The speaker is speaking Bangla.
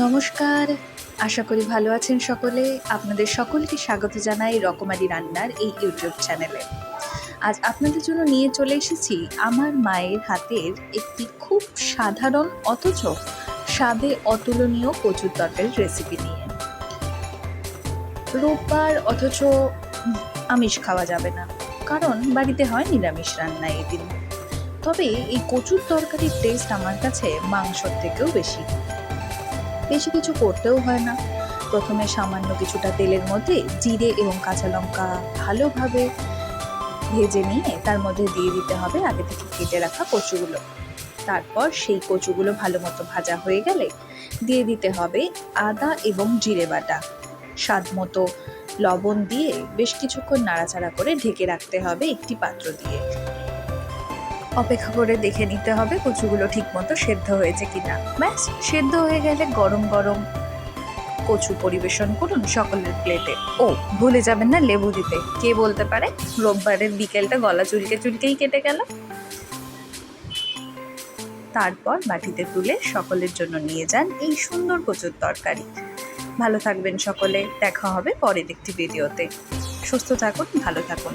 নমস্কার, আশা করি ভালো আছেন সকলে। আপনাদের সকলকে স্বাগত জানাই রকমারি রান্নার এই ইউটিউব চ্যানেলে। আজ আপনাদের জন্য নিয়ে চলে এসেছি আমার মায়ের হাতের একটি খুব সাধারণ অথচ স্বাদে অতুলনীয় কচুর তরকারির রেসিপি নিয়ে। রোববার অথচ আমিষ খাওয়া যাবে না, কারণ বাড়িতে হয় নিরামিষ রান্না এই দিন। তবে এই কচুর তরকারির টেস্ট আমার কাছে মাংসর থেকেও বেশি কিছু করতেও হয় না। প্রথমে সামান্য কিছুটা তেলের মধ্যে জিরে এবং কাঁচা লঙ্কা ভালোভাবে ভেজে নিয়ে তার মধ্যে দিয়ে দিতে হবে আগে থেকে কেটে রাখা কচুগুলো। তারপর সেই কচুগুলো ভালো মতো ভাজা হয়ে গেলে দিয়ে দিতে হবে আদা এবং জিরে বাটা, স্বাদ মতো লবণ দিয়ে বেশ কিছুক্ষণ নাড়াচাড়া করে ঢেকে রাখতে হবে একটি পাত্র দিয়ে। অপেক্ষা করে দেখে নিতে হবে কচুগুলো ঠিকমতো সেদ্ধ হয়েছে কিনা। ব্যাস, সেদ্ধ হয়ে গেলে গরম গরম কচু পরিবেশন করুন সকলের প্লেটে। ও ভুলে যাবেন না লেবু দিতে। কে বলতে পারে রোববারের বিকেলটা গলা চুলকেই কেটে গেল। তারপর বাটিতে তুলে সকলের জন্য নিয়ে যান এই সুন্দর কচুর তরকারি। ভালো থাকবেন সকলে, দেখা হবে পরের একটি ভিডিওতে। সুস্থ থাকুন, ভালো থাকুন।